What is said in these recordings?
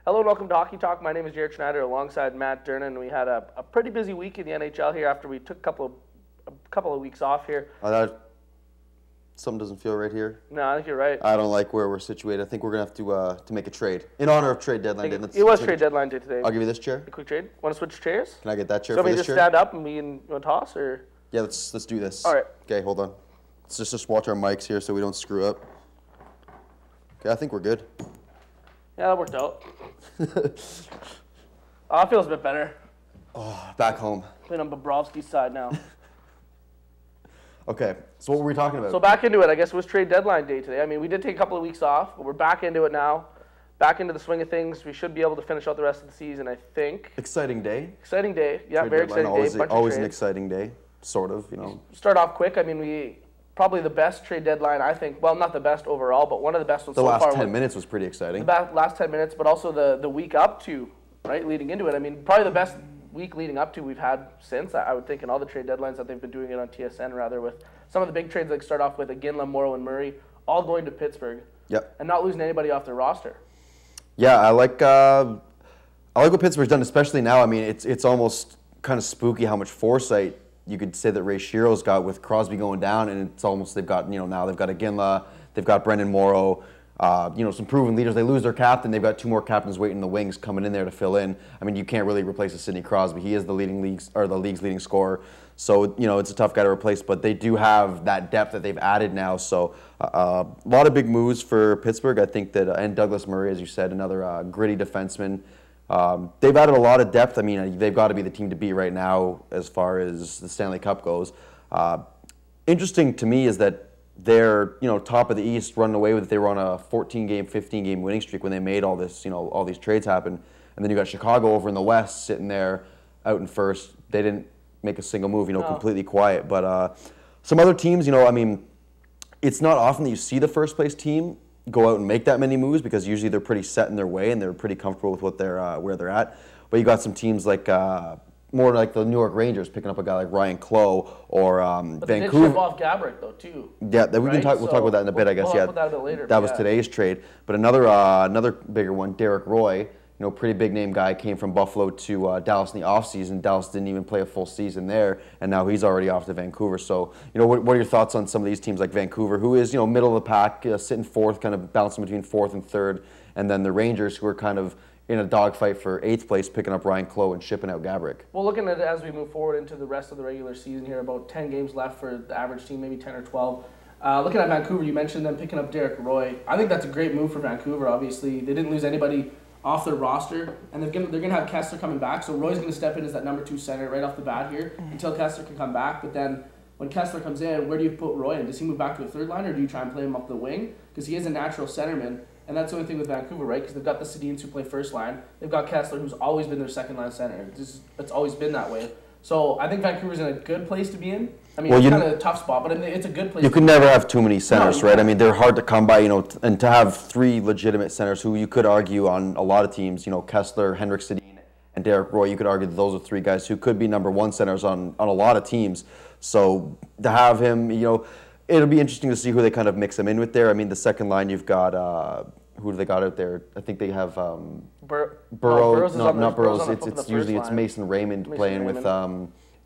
Hello and welcome to Hockey Talk. My name is Jaret Schneider alongside Matt Durnan. We had a pretty busy week in the NHL here after we took a couple of weeks off here. Something doesn't feel right here. No, I think you're right. I don't like where we're situated. I think we're going to have to make a trade. In honor of trade deadline day. It was trade deadline day today. I'll give you this chair. A quick trade. Want to switch chairs? Can I get that chair So for we this just chair? stand up and you want to toss or? Yeah, let's do this. All right. Okay, hold on. Let's just watch our mics here so we don't screw up. Okay, I think we're good. Yeah, that worked out. It feels a bit better. Oh, back home. Playing on Bobrovsky's side now. Okay, so what were we talking about? So back into it. I guess it was trade deadline day today. I mean, we did take a couple of weeks off, but we're back into it now. Back into the swing of things. We should be able to finish out the rest of the season, I think. Exciting day. Exciting day. Yeah, Trade very deadline, exciting day. Always an exciting day, sort of, you know. Start off quick. I mean, we probably the best trade deadline, I think. Well, not the best overall, but one of the best ones so far. The last 10 minutes was pretty exciting. The last 10 minutes, but also the week up to, right, leading into it. I mean, probably the best week leading up to we've had since, I would think, in all the trade deadlines that they've been doing it on TSN, rather, with some of the big trades like start off with Iginla, Morrow, and Murray, all going to Pittsburgh. Yep. And not losing anybody off their roster. Yeah, I like what Pittsburgh's done, especially now. I mean, it's almost kind of spooky how much foresight you could say that Ray Shiro's got with Crosby going down, and it's almost they've got, now they've got Iginla, they've got Brendan Morrow, some proven leaders. They lose their captain, they've got two more captains waiting in the wings coming in there to fill in. I mean, you can't really replace a Sidney Crosby. He is the league's leading scorer. So, it's a tough guy to replace, but they do have that depth that they've added now. So, a lot of big moves for Pittsburgh. I think that, and Douglas Murray, as you said, another gritty defenseman. They've added a lot of depth. I mean, they've got to be the team to beat right now as far as the Stanley Cup goes. Interesting to me is that they're, top of the East, running away with it. They were on a 14-game, 15-game winning streak when they made all this, all these trades happen. And then you got Chicago over in the West sitting there out in first. They didn't make a single move, completely quiet. But some other teams, I mean, it's not often that you see the first place team go out and make that many moves because usually they're pretty set in their way and they're pretty comfortable with what they're where they're at. But you got some teams like more like the New York Rangers picking up a guy like Ryan Clough or but Vancouver. They did ship off Gabrick though too. Yeah, we'll talk about that in a bit, I guess. We'll talk about that a bit later. That was today's trade. But another bigger one, Derek Roy. Pretty big name guy, came from Buffalo to Dallas in the offseason. Dallas didn't even play a full season there, and now he's already off to Vancouver. So, what are your thoughts on some of these teams like Vancouver, who is, middle of the pack, sitting fourth, kind of bouncing between fourth and third, and then the Rangers, who are kind of in a dogfight for eighth place, picking up Ryan Clough and shipping out Gabrick. Well, looking at it as we move forward into the rest of the regular season here, about 10 games left for the average team, maybe 10 or 12. Looking at Vancouver, you mentioned them picking up Derek Roy. I think that's a great move for Vancouver, obviously. They didn't lose anybody off their roster, and they're gonna have Kessler coming back, so Roy's gonna step in as that number 2 center right off the bat here until Kessler can come back. But then when Kessler comes in, where do you put Roy in? Does he move back to a third line, or do you try and play him up the wing? Because he is a natural centerman, and that's the only thing with Vancouver, right? Because they've got the Sedins who play first line, they've got Kessler who's always been their second line center. It's always been that way. So I think Vancouver's in a good place to be in. I mean, it's kind of a tough spot, but it's a good place. You can never have too many centers, right? I mean, they're hard to come by, and to have 3 legitimate centers who you could argue on a lot of teams, Kessler, Henrik Sedin, and Derek Roy, you could argue that those are 3 guys who could be number 1 centers on a lot of teams. So to have him, it'll be interesting to see who they kind of mix him in with there. I mean, the second line, you've got, who do they got out there? I think they have Burrows, not Burrows. It's usually it's Mason Raymond playing with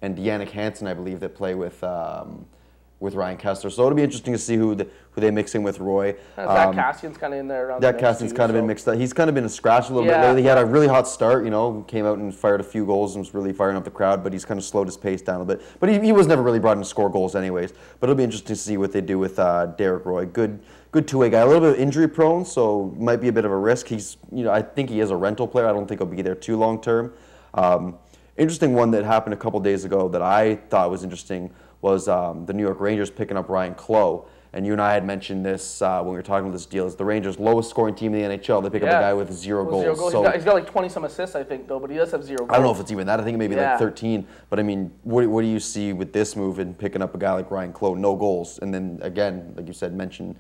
and Yannick Hansen, I believe, that play with Ryan Kessler. So it'll be interesting to see who they mix in with Roy. Zach Cassian's kind of in there around. Zach Cassian's kind of been mixed up. He's kind of been a scratch a little bit lately. He had a really hot start, came out and fired a few goals and was really firing up the crowd, but he's kind of slowed his pace down a bit. But he was never really brought in to score goals anyways. But it'll be interesting to see what they do with Derek Roy. Good two-way guy. A little bit injury prone, so might be a bit of a risk. He's, I think he is a rental player. I don't think he'll be there too long term. Interesting one that happened a couple days ago that I thought was interesting was the New York Rangers picking up Ryan Clough. And you and I had mentioned this when we were talking about this deal. It's the Rangers' lowest scoring team in the NHL. They pick up a guy with 0 goals. 0 goals. So he's got like 20-some assists, I think, though, but he does have 0 goals. I don't know if it's even that. I think it may be like 13. But, I mean, what do you see with this move in picking up a guy like Ryan Clough, no goals? And then, again, like you said, mention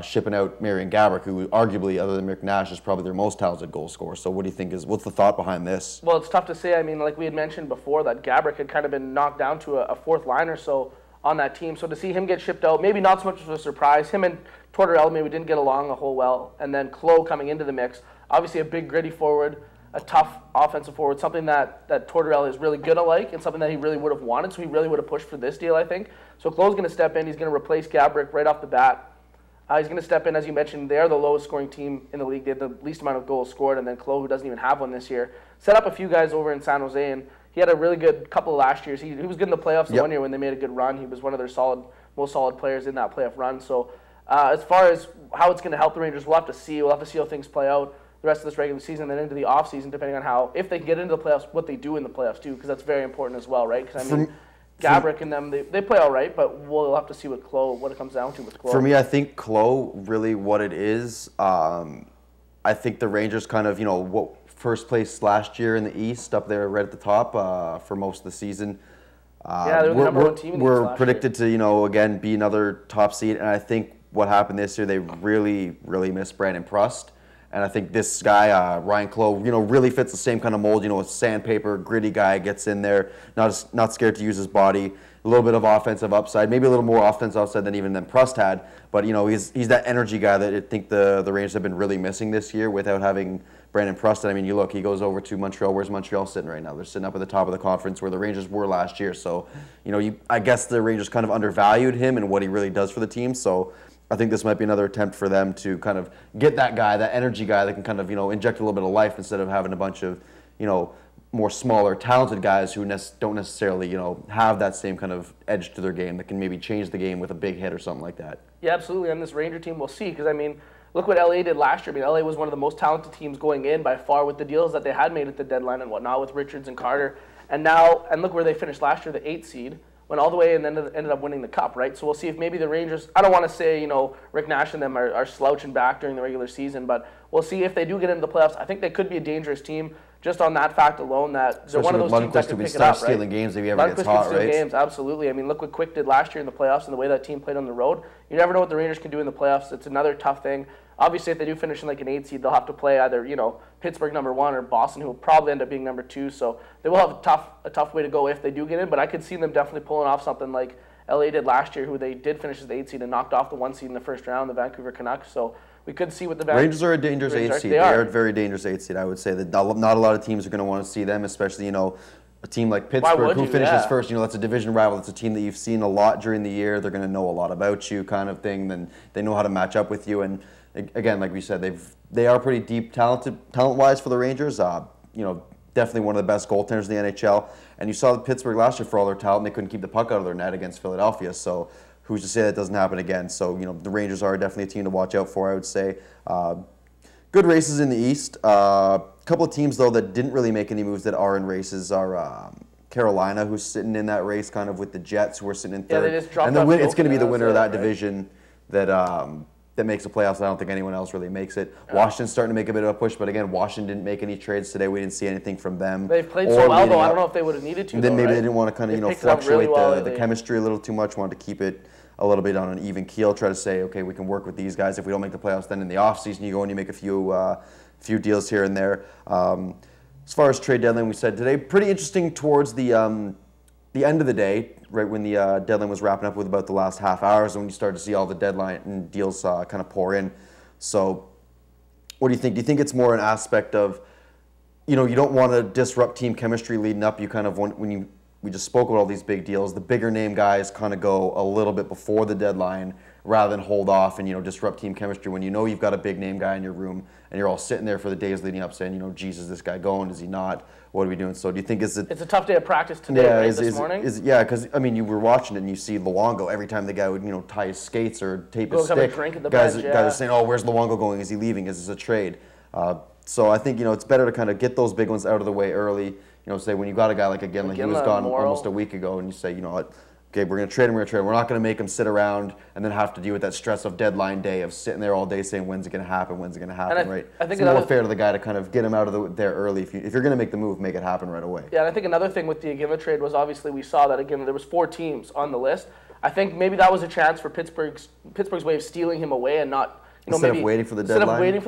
shipping out Marian Gaborik, who arguably, other than Rick Nash, is probably their most talented goal scorer. So what do you think what's the thought behind this? Well, it's tough to say. I mean, like we had mentioned before, that Gaborik had kind of been knocked down to a 4th line or so on that team. So to see him get shipped out, maybe not so much of a surprise. Him and Tortorella maybe didn't get along a whole well, and then Clowe coming into the mix. Obviously a big gritty forward, a tough offensive forward, something that Tortorella is really good at and something that he really would have wanted, so he really would have pushed for this deal, I think. So Clowe's going to step in. He's going to replace Gabrick right off the bat. He's going to step in, as you mentioned. They're the lowest scoring team in the league. They had the least amount of goals scored, and then Clowe, who doesn't even have one this year, set up a few guys over in San Jose, and he had a really good couple of last years. He was good in the playoffs the one year when they made a good run. He was one of their most solid players in that playoff run. So as far as how it's going to help the Rangers, we'll have to see. We'll have to see how things play out the rest of this regular season, then into the offseason, depending on if they can get into the playoffs, what they do in the playoffs too, because that's very important as well, right? Because I mean, Gabrick and them, they play all right, but we'll have to see with Clowe, what it comes down to with Clowe. For me, I think Clowe, really what it is, I think the Rangers kind of, first place last year in the East, up there right at the top for most of the season. Yeah, they were the number one team in the East We're last predicted to, again, be another top seed, and I think what happened this year, they really, really missed Brandon Prust. And I think this guy, Ryan Clowe, really fits the same kind of mold. A sandpaper, gritty guy, gets in there, not scared to use his body. A little bit of offensive upside, maybe a little more offensive upside than Prust had. But he's that energy guy that I think the Rangers have been really missing this year without having Brandon Prust. And I mean, you look, he goes over to Montreal. Where's Montreal sitting right now? They're sitting up at the top of the conference where the Rangers were last year. So, I guess the Rangers kind of undervalued him and what he really does for the team. So I think this might be another attempt for them to kind of get that guy, that energy guy that can kind of, inject a little bit of life instead of having a bunch of, more smaller, talented guys who don't necessarily, have that same kind of edge to their game that can maybe change the game with a big hit or something like that. Yeah, absolutely. And this Ranger team, we'll see. Because, I mean, look what LA did last year. I mean, LA was one of the most talented teams going in by far with the deals that they had made at the deadline and whatnot with Richards and Carter. And look where they finished last year, the 8th seed. Went all the way and then ended up winning the cup, right? So we'll see if maybe the Rangers, I don't want to say, Rick Nash and them are slouching back during the regular season, but we'll see if they do get into the playoffs. I think they could be a dangerous team just on that fact alone, that they're one of those teams that can pick it up, right? Stealing games if he ever gets hot, right? Games, absolutely. I mean, look what Quick did last year in the playoffs and the way that team played on the road. You never know what the Rangers can do in the playoffs. It's another tough thing. Obviously, if they do finish in like an 8 seed, they'll have to play either, Pittsburgh number 1 or Boston, who will probably end up being number 2. So they will have a tough way to go if they do get in. But I could see them definitely pulling off something like LA did last year, who they did finish as the 8 seed and knocked off the 1 seed in the first round, the Vancouver Canucks. So we could see what the Rangers are a dangerous 8 seed. They are a very dangerous 8 seed. I would say that not a lot of teams are going to want to see them, especially a team like Pittsburgh, who finishes first. That's a division rival. It's a team that you've seen a lot during the year. They're going to know a lot about you, kind of thing. Then they know how to match up with you. And again, like we said, they are pretty deep, talent-wise for the Rangers. Definitely one of the best goaltenders in the NHL. And you saw Pittsburgh last year for all their talent. They couldn't keep the puck out of their net against Philadelphia. So who's to say that doesn't happen again? So the Rangers are definitely a team to watch out for, I would say. Good races in the East. A couple of teams though that didn't really make any moves that are in races are Carolina, who's sitting in that race, kind of with the Jets, who are sitting in third. Yeah, they just dropped and it's going to be the winner of that division that makes the playoffs. I don't think anyone else really makes it. Washington's starting to make a bit of a push, but again, Washington didn't make any trades today. We didn't see anything from them. They've played so well, though. I don't know if they would have needed to. And then maybe right? they didn't want to kind of fluctuate the chemistry a little too much. Wanted to keep it a little bit on an even keel. Try to say, okay, we can work with these guys. If we don't make the playoffs, then in the offseason you go and you make a few deals here and there. As far as trade deadline, we said today, pretty interesting towards the end of the day, right when the deadline was wrapping up with about the last half hours, and when you started to see all the deadline and deals kind of pour in. So what do you think? Do you think it's more an aspect of, you don't want to disrupt team chemistry leading up? You kind of want, we just spoke about all these big deals, the bigger name guys kind of go a little bit before the deadline rather than hold off and, disrupt team chemistry when you've got a big name guy in your room and you're all sitting there for the days leading up saying, Jesus, is this guy going? Is he not? What are we doing? So do you think it's a tough day of practice today, this morning? Yeah, because, you were watching it and you see Luongo. Every time the guy would, tie his skates or tape his stick, guys are saying, oh, where's Luongo going? Is he leaving? Is this a trade? So I think, it's better to kind of get those big ones out of the way early. Say when you got a guy like he was gone almost a week ago, and you say, okay, we're going to trade him, We're not going to make him sit around and then have to deal with that stress of deadline day of sitting there all day saying, when's it going to happen, right? I think it's more fair to the guy to kind of get him out of there early. If you're going to make the move, make it happen right away. Yeah, and I think another thing with the Iginla trade was obviously we saw that, again, there was 4 teams on the list. I think maybe that was a chance for Pittsburgh's way of stealing him away and not, instead of waiting for the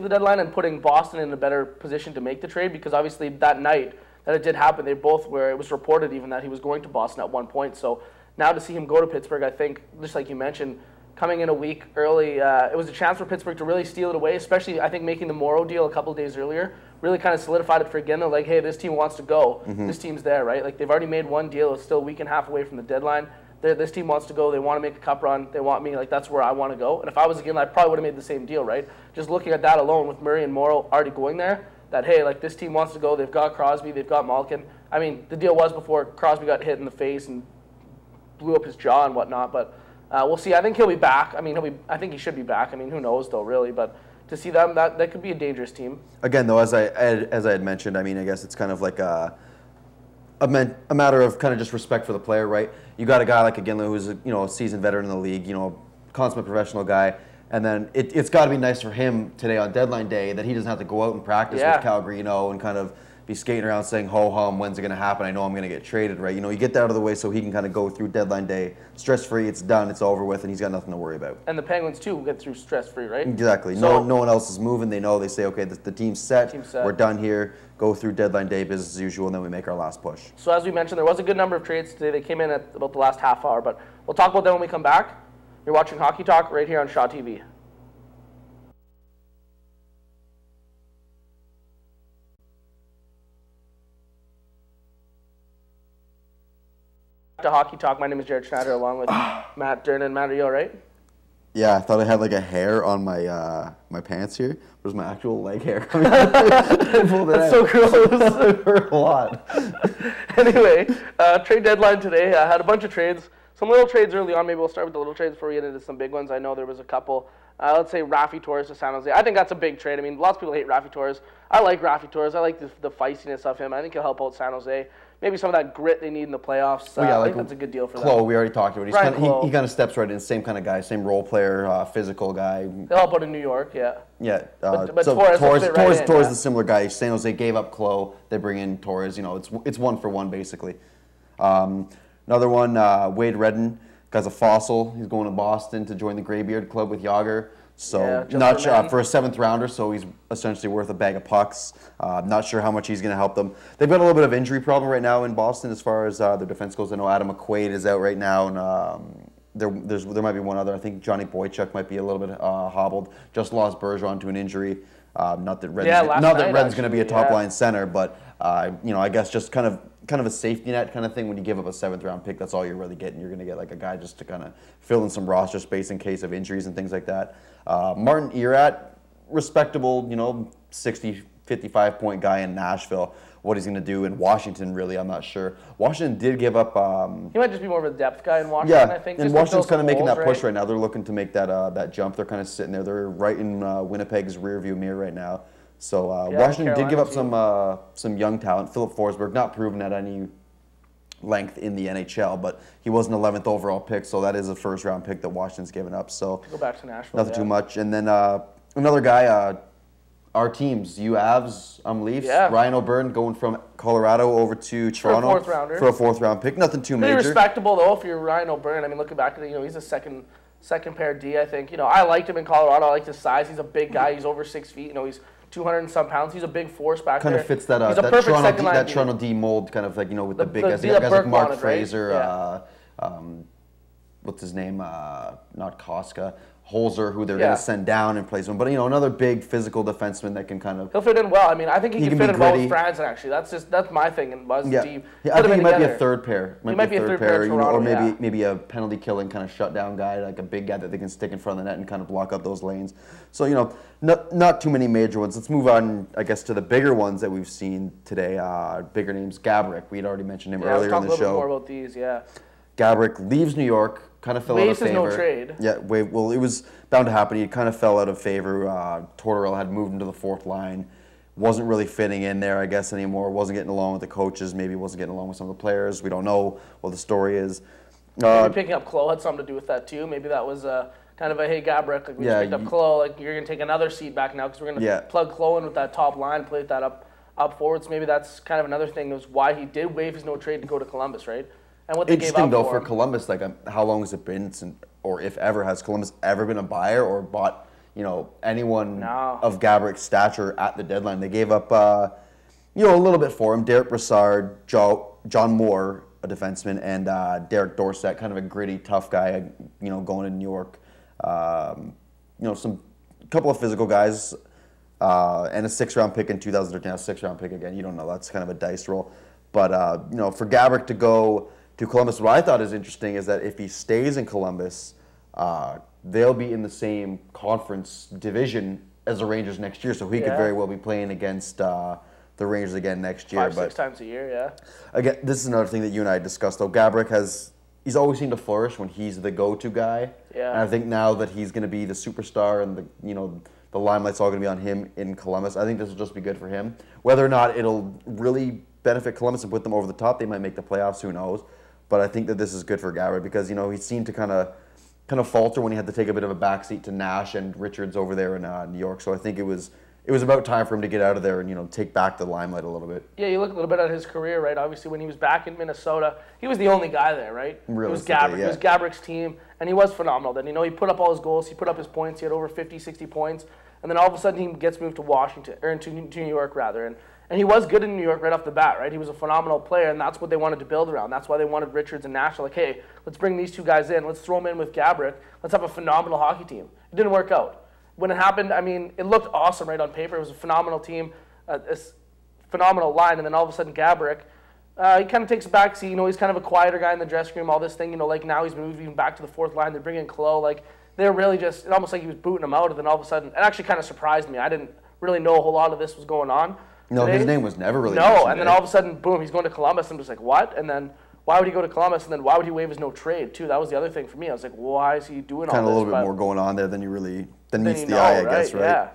deadline and putting Boston in a better position to make the trade, because obviously that night that it did happen, it was reported even that he was going to Boston at one point. So now to see him go to Pittsburgh, I think, just like you mentioned, coming in a week early. It was a chance for Pittsburgh to really steal it away, especially I think making the Morrow deal a couple of days earlier really kind of solidified it for again. They're like, hey, this team wants to go. This team's there, right? Like they've already made one deal. It's still a week and a half away from the deadline. This team wants to go. They want to make a cup run. They want me. Like that's where I want to go. And if I was again, I probably would have made the same deal, right? Just looking at that alone with Murray and Morrow already going there, that hey, like this team wants to go. They've got Crosby. They've got Malkin. I mean, the deal was before Crosby got hit in the face and blew up his jaw and whatnot. But we'll see. I think he'll be back. I mean, I think he should be back. I mean, who knows though, really? But to see them, that could be a dangerous team. Again, though, as I had mentioned, I mean, I guess it's kind of like a matter of kind of just respect for the player, right? You got a guy like Iginla who's a seasoned veteran in the league, consummate professional guy, and then it's got to be nice for him today on deadline day that he doesn't have to go out and practice with Calgary, and kind of be skating around saying, ho hum, when's it going to happen? I know I'm going to get traded, right? You get that out of the way so he can kind of go through deadline day stress-free. It's done, it's over with, and he's got nothing to worry about. And the Penguins, too, get through stress-free, right? Exactly. So, no one else is moving. They know. They say, okay, the team's set. We're done here. Go through deadline day, business as usual, and then we make our last push. So as we mentioned, there was a good number of trades today. They came in at about the last half hour, but we'll talk about them when we come back. You're watching Hockey Talk right here on Shaw TV. To Hockey Talk. My name is Jaret Schneider along with Matt Durnan. Matt, are you all right? Yeah, I thought I had like a hair on my my pants here. Where's my actual leg hair coming out? That's so gross. It hurt a lot. Anyway, trade deadline today. I had a bunch of trades. Some little trades early on. Maybe we'll start with the little trades before we get into some big ones. I know there was a couple. Let's say Raffi Torres to San Jose. I think that's a big trade. I mean, lots of people hate Raffi Torres. I like Raffi Torres. I like the feistiness of him. I think he'll help out San Jose. Maybe some of that grit they need in the playoffs. I think that's a good deal for them. We already talked about it. He kind of steps right in. Same kind of guy, same role player, physical guy. He'll help out in New York, yeah. Yeah. But so Torres is the similar guy. San Jose gave up Clough. They bring in Torres. It's one for one, basically. Another one, Wade Redden. Guy's a fossil. He's going to Boston to join the Graybeard Club with Yager. So not sure for a 7th rounder, so he's essentially worth a bag of pucks. Not sure how much he's going to help them. They've got a little bit of injury problem right now in Boston as far as their defense goes. I know Adam McQuaid is out right now, and there might be one other. I think Johnny Boychuk might be a little bit hobbled. Just lost Bergeron to an injury. Not that Redden's going to be a top line center, but I guess just kind of a safety net kind of thing. When you give up a 7th round pick, that's all you're really getting. You're going to get like a guy just to kind of fill in some roster space in case of injuries and things like that. Martin Erat, respectable, 60, 55 point guy in Nashville. What he's going to do in Washington, really, I'm not sure. Washington did give up. He might just be more of a depth guy in Washington, I think. And Washington's kind of making that push right now. They're looking to make that jump. They're kind of sitting there. They're right in Winnipeg's rearview mirror right now. So Washington did give up some young talent. Philip Forsberg, not proven at any length in the NHL, but he was an 11th overall pick, so that is a 1st round pick that Washington's given up. So go back to Nashville. Nothing too much. And then another guy, our teams, Avs, Leafs. Yeah. Ryan O'Byrne going from Colorado over to Toronto for a 4th rounder. For a 4th round pick. Nothing too major. Pretty respectable though if you're Ryan O'Byrne. I mean, looking back at it, he's a second pair D. I think I liked him in Colorado. I liked his size. He's a big guy. He's over 6 feet. He's 200 and some pounds. He's a big force back there. Kind of fits that Toronto D mold, kind of like with the big guys. You guys like Mark Fraser, what's his name? Not Koska. Holzer, who they're going to send down and place him. But, another big physical defenseman that can kind of... He'll fit in well. I mean, I think he can fit in well with Franzen, actually. That's my thing. And I think he might be a 3rd pair. He might be a 3rd pair in Toronto, or maybe a penalty-killing kind of shutdown guy, like a big guy that they can stick in front of the net and kind of block up those lanes. So, not too many major ones. Let's move on, I guess, to the bigger ones that we've seen today. Bigger names, Gaborik. We had already mentioned him earlier in the show. Let's talk a little bit more about these, Gaborik leaves New York. Kind of fell out of favor. No trade. Yeah, well, it was bound to happen. He kind of fell out of favor. Tortorella had moved into the 4th line. Wasn't really fitting in there, I guess, anymore. Wasn't getting along with the coaches. Maybe wasn't getting along with some of the players. We don't know what the story is. Maybe picking up Clough had something to do with that, too. Maybe that was kind of a, hey, Gaborik, we just picked up Clough. You're going to take another seat back now because we're going to plug Clough in with that top line, play that up forward. So maybe that's kind of another thing was why he did waive his no trade to go to Columbus, right? And what they gave up for Columbus, how long has it been since, or if ever, has Columbus ever been a buyer or bought, anyone of Gaborik's stature at the deadline? They gave up, a little bit for him. Derek Brassard, John Moore, a defenseman, and Derek Dorsett, kind of a gritty, tough guy, going to New York. Some couple of physical guys, and a 6th-round pick in 2013. A 6th-round pick again. You don't know. That's kind of a dice roll. But for Gaborik to go to Columbus, what I thought is interesting is that if he stays in Columbus, they'll be in the same conference division as the Rangers next year. So he could very well be playing against the Rangers again next year. 5-6 times a year, yeah. Again, this is another thing that you and I discussed, though. Gaborik he's always seemed to flourish when he's the go-to guy. Yeah. And I think now that he's going to be the superstar and the limelight's all going to be on him in Columbus, I think this will just be good for him. Whether or not it'll really benefit Columbus and put them over the top, they might make the playoffs, who knows. But I think that this is good for Gaborik because, he seemed to kind of falter when he had to take a bit of a backseat to Nash and Richards over there in New York. So I think it was about time for him to get out of there and, take back the limelight a little bit. Yeah, you look a little bit at his career, right? Obviously, when he was back in Minnesota, he was the only guy there, right? It was Gaborik. Yeah. It was Gaborik's team, and he was phenomenal. Then, he put up all his goals. He put up his points. He had over 50, 60 points. And then all of a sudden, he gets moved to Washington, or to New York, rather. And he was good in New York right off the bat, right? He was a phenomenal player, and that's what they wanted to build around. That's why they wanted Richards and Nash. Like, hey, let's bring these two guys in. Let's throw them in with Gaborik. Let's have a phenomenal hockey team. It didn't work out. When it happened, it looked awesome right on paper. It was a phenomenal team, a phenomenal line, and then all of a sudden Gaborik, he kind of takes a backseat. He's kind of a quieter guy in the dressing room, all this thing. Like now he's moving back to the 4th line. They're bringing Clo. Like they're really just, it almost like he was booting him out, and then all of a sudden, it actually kind of surprised me. I didn't really know a whole lot of this was going on. No, his name was never really mentioned. No, and then all of a sudden, boom, he's going to Columbus. I'm just like, what? And then why would he go to Columbus? And then why would he waive his no trade too? That was the other thing for me. I was like, why is he doing all this? Kind of a little bit more going on there than meets the eye, I guess, right?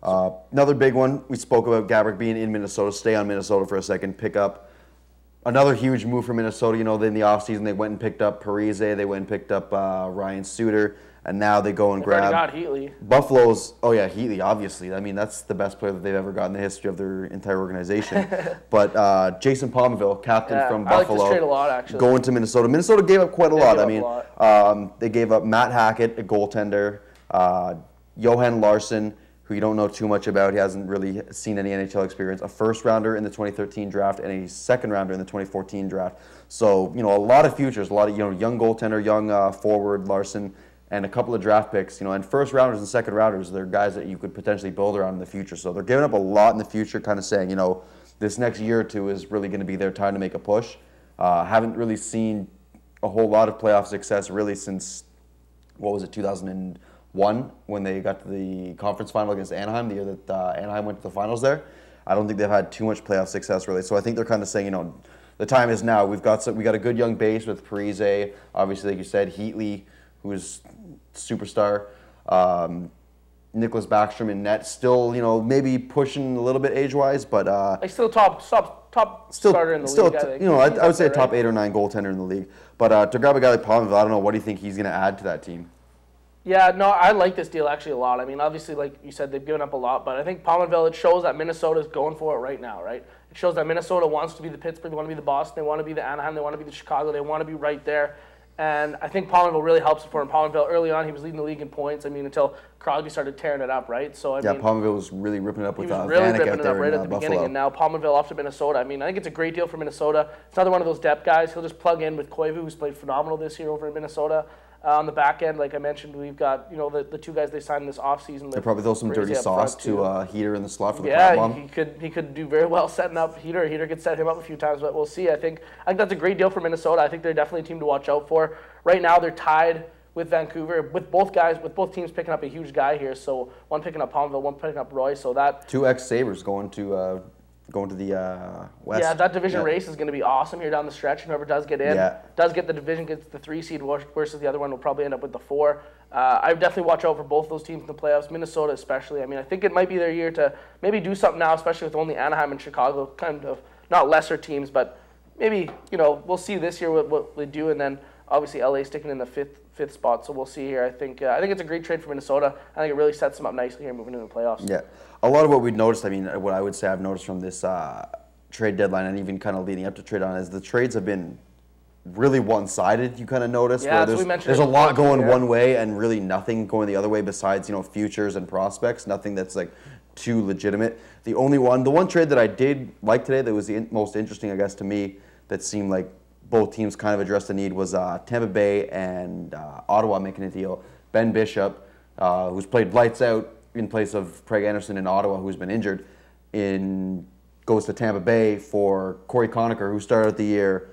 Yeah. Another big one, we spoke about Gaborik being in Minnesota. Stay on Minnesota for a second. Pick up another huge move for Minnesota. In the offseason, they went and picked up Parise. They went and picked up Ryan Suter. And now they go and grab got Heatley. Buffalo's. Oh yeah, Heatley. Obviously, that's the best player that they've ever got in the history of their entire organization. But Jason Palmerville, captain from Buffalo, I like this trade a lot actually. Going to Minnesota. Minnesota gave up quite a lot. They gave up Matt Hackett, a goaltender, Johan Larsson, who you don't know too much about. He hasn't really seen any NHL experience. A 1st-rounder in the 2013 draft and a 2nd-rounder in the 2014 draft. So a lot of futures, a lot of young goaltender, young forward Larsson. And a couple of draft picks, and 1st-rounders and 2nd-rounders, they're guys that you could potentially build around in the future. So they're giving up a lot in the future, kind of saying, this next year or two is really going to be their time to make a push. Haven't really seen a whole lot of playoff success really since, 2001, when they got to the conference final against Anaheim, the year that Anaheim went to the finals there. I don't think they've had too much playoff success really. So I think they're kind of saying, the time is now. We got a good young base with Parise, obviously, like you said, Heatley, who is superstar, Nicholas Backstrom in net, still maybe pushing a little bit age-wise, but like still top starter in the league. I would say a top 8 or 9 goaltender in the league. But to grab a guy like Palmerville, I don't know. What do you think he's going to add to that team? Yeah, no, I like this deal actually a lot. Obviously, like you said, they've given up a lot, but I think Palmerville, it shows that Minnesota's going for it right now, right? It shows that Minnesota wants to be the Pittsburgh, they want to be the Boston, they want to be the Anaheim, they want to be the Chicago, they want to be right there. And I think Palmerville really helps for him. Palmerville, early on, he was leading the league in points. until Crosby started tearing it up, right? So Palmerville was really ripping it up with Vanek ripping it up right at the beginning, and now Palmerville off to Minnesota. I think it's a great deal for Minnesota. It's another one of those depth guys. He'll just plug in with Koivu, who's played phenomenal this year over in Minnesota. On the back end, like I mentioned, we've got the 2 guys they signed this offseason. They probably throw some dirty sauce to Heater in the slot for the bomb. He could do very well setting up Heater. Heater could set him up a few times, but we'll see. I think that's a great deal for Minnesota. I think they're definitely a team to watch out for. Right now, they're tied with Vancouver, with both teams picking up a huge guy here. So one picking up Palmerville, one picking up Roy. So that 2 ex-Sabres going to the West. Yeah, that division race is going to be awesome here down the stretch. Whoever does get in, does get the division, gets the 3 seed versus the other one will probably end up with the 4. I would definitely watch out for both those teams in the playoffs, Minnesota especially. I think it might be their year to maybe do something now, especially with only Anaheim and Chicago, kind of not lesser teams, but maybe, we'll see this year what they do, and then obviously LA sticking in the fifth spot, so we'll see here. I think it's a great trade for Minnesota. I think it really sets them up nicely here moving into the playoffs. Yeah, a lot of what we've noticed, what I would say I've noticed from this trade deadline and even kind of leading up to trade on is the trades have been really one-sided. You kind of notice where there's a lot going one way and really nothing going the other way besides futures and prospects. Nothing that's like too legitimate. The one trade that I did like today that was the most interesting, I guess, to me, that seemed like both teams kind of addressed the need was Tampa Bay and Ottawa making a deal Ben Bishop, who's played lights out in place of Craig Anderson in Ottawa, who's been injured, goes to Tampa Bay for Corey Conacher, who started the year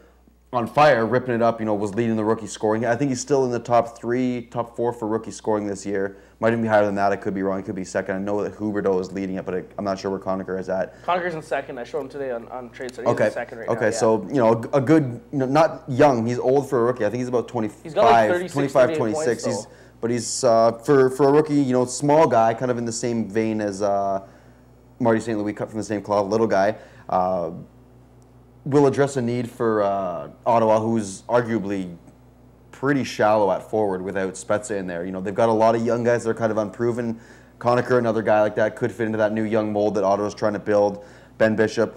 on fire, ripping it up, was leading the rookie scoring. I think he's still in the top 4 for rookie scoring this year. Might even be higher than that. I could be wrong. He could be second. I know that Huberdeau is leading it, but I'm not sure where Conacher is at. Conacher's in second. I showed him today on Trade Deadline. He's in second right now. Okay, so, a good, not young. He's old for a rookie. I think he's about 25, he's got like 36, 25, 26. Points, but he's, for a rookie, small guy, kind of in the same vein as Marty St. Louis, cut from the same cloth, little guy. Will address a need for Ottawa, who's arguably pretty shallow at forward without Spezza in there. They've got a lot of young guys that are kind of unproven. Conacher, another guy like that, could fit into that new young mold that Ottawa's trying to build. Ben Bishop.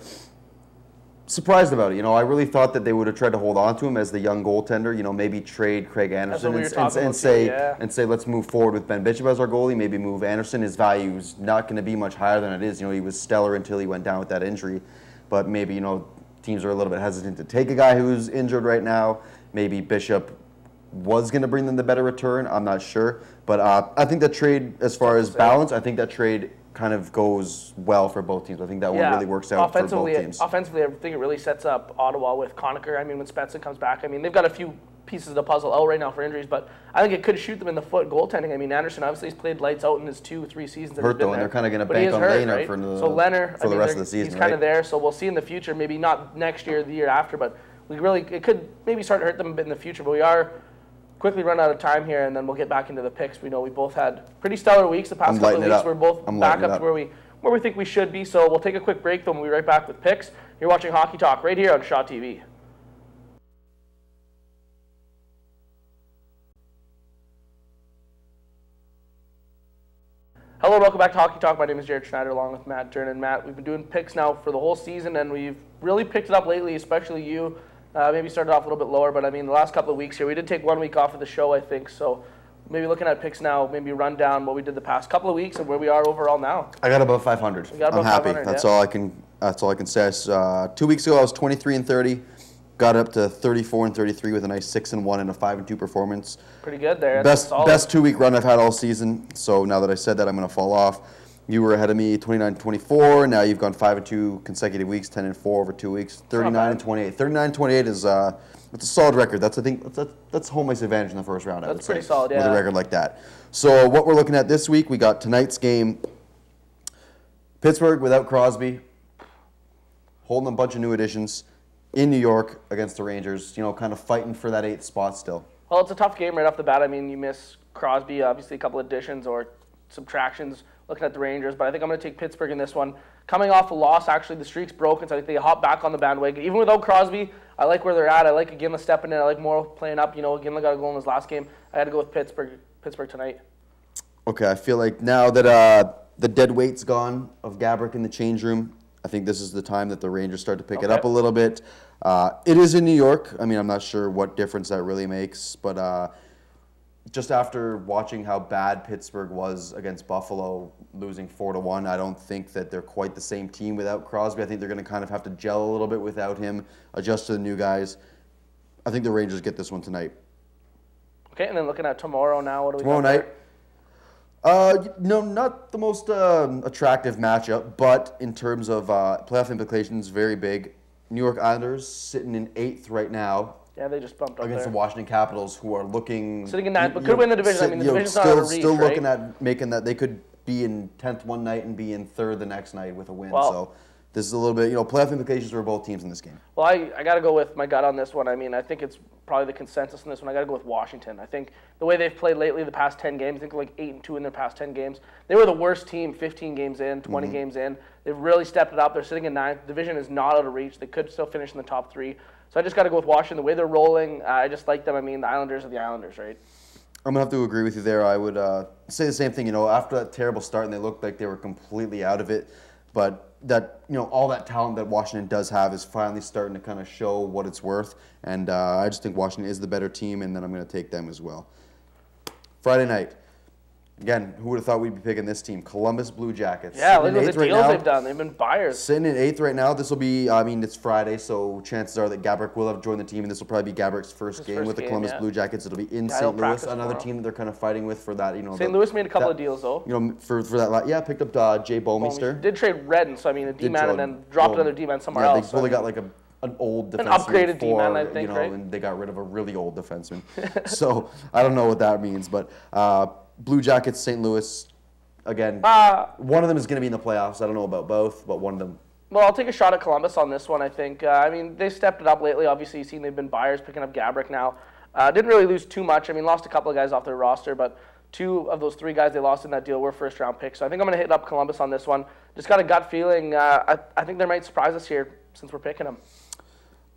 Surprised about it. I really thought that they would have tried to hold on to him as the young goaltender. Maybe trade Craig Anderson and say let's move forward with Ben Bishop as our goalie. Maybe move Anderson. His value is not going to be much higher than it is. He was stellar until he went down with that injury. But maybe teams are a little bit hesitant to take a guy who's injured right now. Maybe Bishop was going to bring them the better return. I'm not sure. But I think that trade, as far as balance, I think that trade kind of goes well for both teams. I think that one really works out for both teams. Offensively, I think it really sets up Ottawa with Conacher. When Spezza comes back, they've got a few pieces of the puzzle out right now for injuries, but I think it could shoot them in the foot goaltending. Anderson obviously has played lights out in his 2-3 seasons that he's been though, there. And they're kind of going to bank on Lehner right? for the rest of the season. He's kind of there, so we'll see in the future. Maybe not next year or the year after, but it could maybe start to hurt them a bit in the future. But we are quickly run out of time here, and then we'll get back into the picks. We know we both had pretty stellar weeks the past couple of weeks. We're both back up to where we think we should be. So we'll take a quick break, then we'll be right back with picks. You're watching Hockey Talk right here on Shaw TV. Hello and welcome back to Hockey Talk. My name is Jaret Schneider along with Matt Durnan. Matt, we've been doing picks now for the whole season, and we've really picked it up lately, especially you. Maybe started off a little bit lower, but the last couple of weeks here, we did take 1 week off of the show, I think. So maybe looking at picks now, maybe run down what we did the past couple of weeks and where we are overall now. I got above 500. I'm happy. That's all I can say. 2 weeks ago, I was 23-30. Got up to 34-33 with a nice 6-1 and a 5-2 performance. Pretty good there. Best 2-week run I've had all season. So now that I said that, I'm going to fall off. You were ahead of me 29-24. Now you've gone 5-2 consecutive weeks, 10-4 over 2 weeks. 39-28. 39-28 is it's a solid record. That's home ice advantage in the first round. That's pretty solid, yeah. With a record like that. So what we're looking at this week, we got tonight's game. Pittsburgh without Crosby, holding a bunch of new additions. In New York against the Rangers, kind of fighting for that 8th spot still. Well, it's a tough game right off the bat. You miss Crosby, obviously a couple additions or subtractions looking at the Rangers, but I think I'm going to take Pittsburgh in this one. Coming off a loss, actually, the streak's broken, so I think they hop back on the bandwagon. Even without Crosby, I like where they're at. I like Iginla stepping in. I like Morrow playing up. Iginla got a goal in his last game. I had to go with Pittsburgh tonight. Okay, I feel like now that the dead weight's gone of Gaborik in the change room, I think this is the time that the Rangers start to pick it up a little bit. It is in New York. I'm not sure what difference that really makes, but just after watching how bad Pittsburgh was against Buffalo, losing 4-1, I don't think that they're quite the same team without Crosby. I think they're going to kind of have to gel a little bit without him, adjust to the new guys. I think the Rangers get this one tonight. Okay, and then looking at tomorrow now, what do we got tomorrow night? No, not the most attractive matchup, but in terms of playoff implications, very big. New York Islanders sitting in 8th right now. Yeah, they just bumped up against the Washington Capitals, who are looking sitting in 9th, but could win the division. The division's not out of reach, still right? looking at making that they could be in 10th one night and be in 3rd the next night with a win. Wow. So this is a little bit, playoff implications for both teams in this game. Well, I got to go with my gut on this one. I think it's probably the consensus in this one. I got to go with Washington. I think the way they've played lately, the past 10 games, I think like 8-2 in their past 10 games. They were the worst team 15 games in, 20 games in. They've really stepped it up. They're sitting in 9th. The division is not out of reach. They could still finish in the top 3. So I just got to go with Washington. The way they're rolling, I just like them. The Islanders are the Islanders, right? I'm going to have to agree with you there. I would say the same thing. After that terrible start, and they looked like they were completely out of it, but that all that talent that Washington does have is finally starting to kind of show what it's worth, and I just think Washington is the better team, and then I'm going to take them as well. Friday night, Again, who would have thought we'd be picking this team? Columbus Blue Jackets. Yeah, look at the deals they've done. They've been buyers. Sitting in 8th right now. This will be, I mean, it's Friday, so chances are that Gabrick will have joined the team, and this will probably be Gabrick's first game with the Columbus Blue Jackets. It'll be in St. Louis, another team that they're kind of fighting with for that. St. Louis made a couple of deals, though. For that, yeah, picked up Jay Bouwmeester. Did trade Redden, so I mean, a D-man, and then dropped another D-man somewhere else. They fully got like an old defenseman. An upgraded D-man, I think, right? And they got rid of a really old defenseman. So I don't know what that means, but Blue Jackets, St. Louis. Again, one of them is going to be in the playoffs. I don't know about both, but one of them. Well, I'll take a shot at Columbus on this one, I think. I mean, they stepped it up lately. Obviously, you've seen they've been buyers picking up Gabrick now. Didn't really lose too much. I mean, lost a couple of guys off their roster, but 2 of those 3 guys they lost in that deal were first-round picks. So I think I'm going to hit up Columbus on this one. Just got a gut feeling. I think they might surprise us here since we're picking them.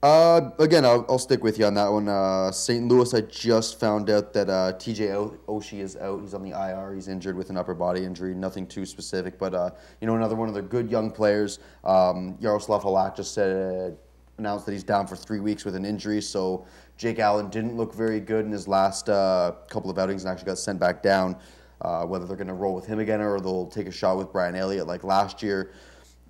Again, I'll stick with you on that one. St. Louis, I just found out that TJ Oshie is out. He's on the IR. He's injured with an upper body injury. Nothing too specific, but another one of their good young players. Yaroslav Halak just announced that he's down for 3 weeks with an injury. So Jake Allen didn't look very good in his last couple of outings and actually got sent back down. Whether they're going to roll with him again or they'll take a shot with Brian Elliott like last year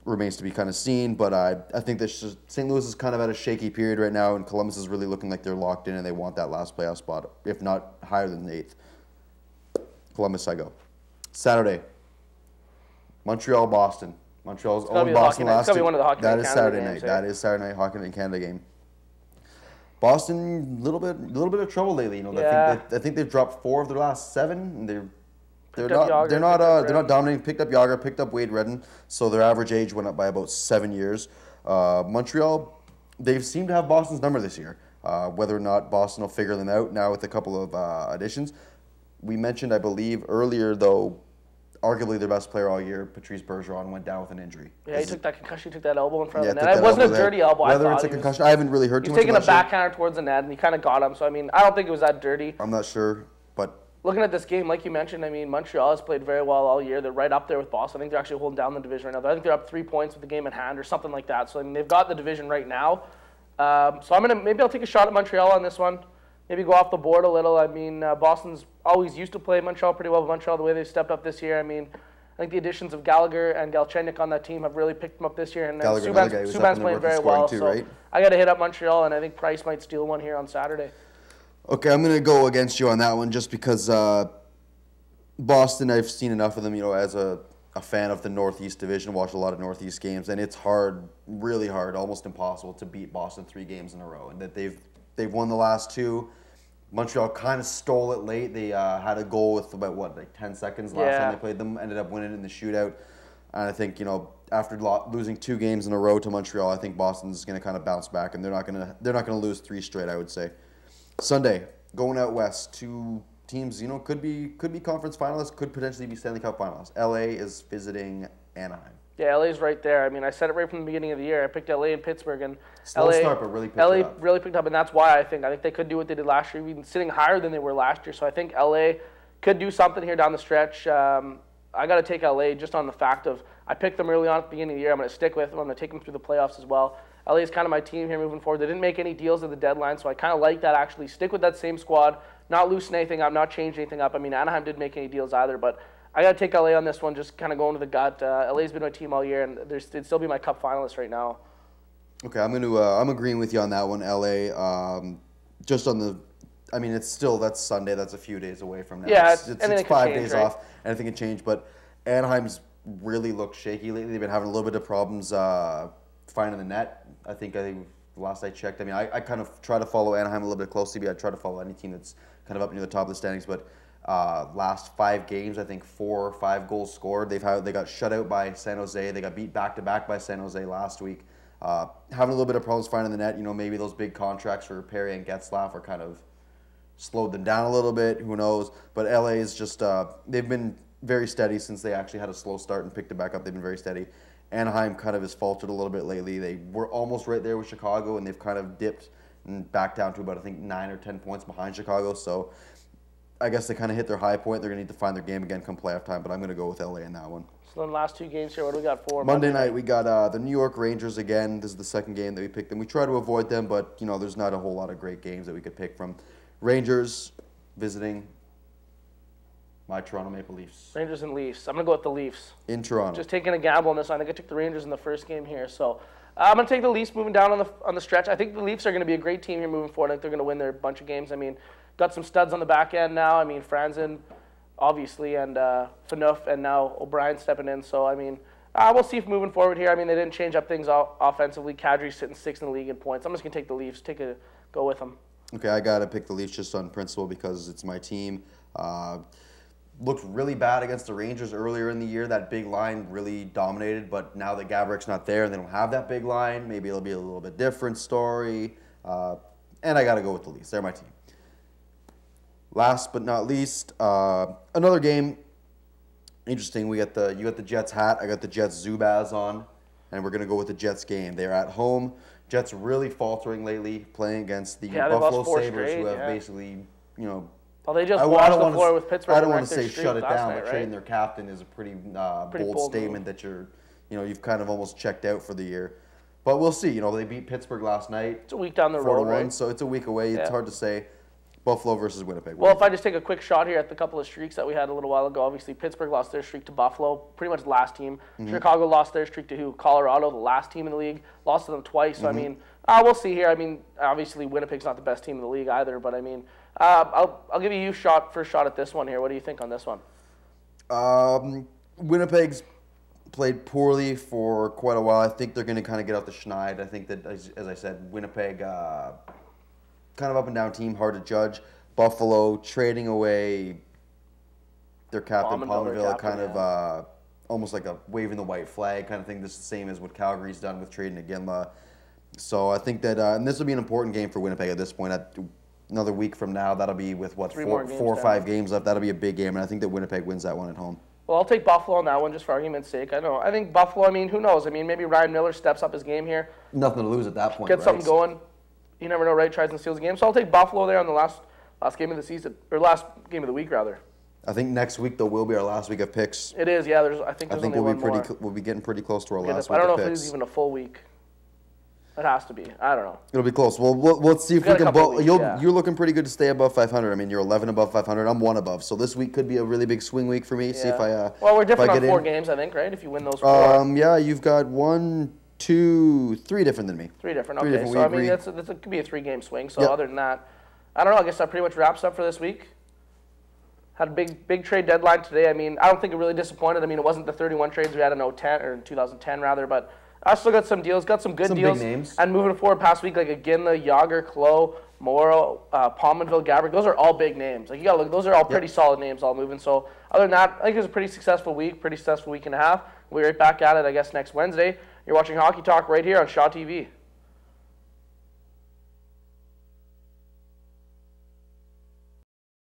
remains to be kind of seen, but I think that St. Louis is kind of at a shaky period right now, and Columbus is really looking like they're locked in and they want that last playoff spot, if not higher than the 8th. Columbus, I go. Saturday, Montreal, Boston. Montreal's owned Boston last year. That is Saturday night. That is Saturday night Hockey Night in Canada game. Boston, little bit of trouble lately. I think they've dropped 4 of their last 7, and they're not dominating. Picked up Jágr, picked up Wade Redden, so their average age went up by about 7 years. Montreal, they seem to have Boston's number this year. Whether or not Boston will figure them out now with a couple of additions. We mentioned, I believe, earlier, though, arguably their best player all year, Patrice Bergeron, went down with an injury. Yeah, he took that concussion, he took that elbow in front of the net. It wasn't a dirty elbow, Whether it's a concussion, I haven't really heard too much about it. He's taking a backhander towards the net, and he kind of got him. So, I mean, I don't think it was that dirty. I'm not sure, but looking at this game, like you mentioned, I mean, Montreal has played very well all year. They're right up there with Boston. I think they're actually holding down the division right now. I think they're up 3 points with the game in hand or something like that. So, I mean, they've got the division right now. So maybe I'll take a shot at Montreal on this one. Maybe go off the board a little. I mean, Boston's always used to play Montreal pretty well. But Montreal, the way they've stepped up this year, I mean, I think the additions of Gallagher and Galchenyuk on that team have really picked them up this year. And Subban's playing very well. Too, so right? I got to hit up Montreal, and I think Price might steal one here on Saturday. Okay, I'm going to go against you on that one just because Boston, I've seen enough of them, as a fan of the Northeast Division, watched a lot of Northeast games, and it's hard, really hard, almost impossible to beat Boston 3 games in a row. And that they've won the last 2. Montreal kind of stole it late. They had a goal with about, 10 seconds last time they played them, ended up winning in the shootout. And I think, after losing 2 games in a row to Montreal, I think Boston's going to kind of bounce back, and they're not going to lose 3 straight, I would say. Sunday, going out west, 2 teams, could be conference finalists, could potentially be Stanley Cup finalists. LA is visiting Anaheim. Yeah, LA's right there. I mean, I said it right from the beginning of the year. I picked LA and Pittsburgh, and Slow start, but really picked up, and that's why I think they could do what they did last year, even sitting higher than they were last year. So I think LA could do something here down the stretch. I got to take LA just on the fact of I picked them early on at the beginning of the year. I'm going to stick with them. I'm going to take them through the playoffs as well. LA is kind of my team here moving forward. They didn't make any deals at the deadline, so I kind of like that actually. Stick with that same squad, not loosen anything up, not change anything up. I mean, Anaheim didn't make any deals either, but I got to take LA on this one, just kind of going to the gut. LA's been my team all year, and they'd still be my Cup finalist right now. Okay, I'm agreeing with you on that one, LA. Just on the, I mean, that's Sunday. That's a few days away from now. Yeah, it's 5 days off. Anything can change, but Anaheim's really looked shaky lately. They've been having a little bit of problems finding the net. I think last I checked, I mean, I kind of try to follow Anaheim a little bit closely, but I try to follow any team that's kind of up near the top of the standings, but last 5 games, I think 4 or 5 goals scored. They got shut out by San Jose. They got beat back-to-back by San Jose last week. Having a little bit of problems finding the net. Maybe those big contracts for Perry and Getzlaf are kind of slowed them down a little bit. Who knows? But LA is just, they've been very steady since they actually had a slow start and picked it back up. They've been very steady. Anaheim kind of has faltered a little bit lately. They were almost right there with Chicago, and they've kind of dipped and back down to about, I think, 9 or 10 points behind Chicago. So I guess they kind of hit their high point. They're going to need to find their game again come playoff time, but I'm going to go with LA in that one. So then last 2 games here, what do we got for? Monday night, we got the New York Rangers again. This is the second game that we picked them. We try to avoid them, but, there's not a whole lot of great games that we could pick from. Rangers visiting My Toronto Maple Leafs. Rangers and Leafs. I'm going to go with the Leafs. In Toronto. Just taking a gamble on this one. I think I took the Rangers in the first game here. So I'm going to take the Leafs moving down on the stretch. I think the Leafs are going to be a great team here moving forward. I think they're going to win their bunch of games. I mean, got some studs on the back end now. I mean, Franzen, obviously, and Phaneuf, and now O'Brien stepping in. So, I mean, we'll see if moving forward here. I mean, they didn't change up things offensively. Kadri's sitting 6th in the league in points. I'm just going to take the Leafs, go with them. Okay, I got to pick the Leafs just on principle because it's my team. Looked really bad against the Rangers earlier in the year. That big line really dominated, but now that Gabourik's not there and they don't have that big line, maybe it'll be a little bit different story. And I got to go with the Leafs. They're my team. Last but not least, another game. Interesting. You got the Jets hat. I got the Jets Zubaz on, and we're gonna go with the Jets game. They're at home. Jets really faltering lately, playing against the Buffalo Sabres, who have basically, Well, they just washed the floor with Pittsburgh. I don't want to say shut it down, but trading their captain is a pretty bold statement that you've kind of almost checked out for the year. But we'll see. They beat Pittsburgh last night. It's a week down the road, right? So it's a week away. It's hard to say. Buffalo versus Winnipeg. Well, if I just take a quick shot here at the couple of streaks that we had a little while ago, obviously Pittsburgh lost their streak to Buffalo, pretty much last team. Chicago lost their streak to who? Colorado, the last team in the league. Lost to them twice. So, I mean, we'll see here. I mean, obviously Winnipeg's not the best team in the league either, but I mean, I'll give you first shot at this one here. What do you think on this one? Winnipeg's played poorly for quite a while. I think they're going to kind of get out the Schneider. I think that, as I said, Winnipeg... kind of up and down team, hard to judge. Buffalo trading away their captain, Pominville, kind of almost like a waving the white flag kind of thing. This is the same as what Calgary's done with trading Iginla. So I think that, and this will be an important game for Winnipeg at this point. Another week from now, that'll be with what, four or 5 games left. That'll be a big game, and I think that Winnipeg wins that one at home. Well, I'll take Buffalo on that one just for argument's sake. I think Buffalo, I mean, who knows? I mean, maybe Ryan Miller steps up his game here. Nothing to lose at that point, Get something going. You never know, right? Tries and steals the game. So I'll take Buffalo there on the last game of the season, or last game of the week, rather. I think next week, though, will be our last week of picks. It is, yeah. I think we'll be getting pretty close to our last week of picks. I don't know if it is even a full week. It has to be. I don't know. It'll be close. Well, let's see if we can. You're looking pretty good to stay above 500. I mean, you're 11 above 500. I'm 1 above. So this week could be a really big swing week for me. Yeah. See if I. Well, we're different on 4 games, I think, right? If you win those 4. Yeah, you've got 1, 2, 3 different than me. 3 different. Okay, so I mean, it could be a 3-game swing. So other than that, I don't know. I guess that pretty much wraps up for this week. Had a big trade deadline today. I mean, I don't think it really disappointed. I mean, it wasn't the 31 trades we had in 2010 rather, but I still got some deals. Got some good deals. Big names. And moving forward past week, like Iginla, Yager, Cloh, Morrow, Pominville, Gabourek, those are all big names. Like you got to look; those are all pretty solid names, all moving. So other than that, I think it was a pretty successful week and a half. We'll be right back at it, I guess, next Wednesday. You're watching Hockey Talk right here on Shaw TV.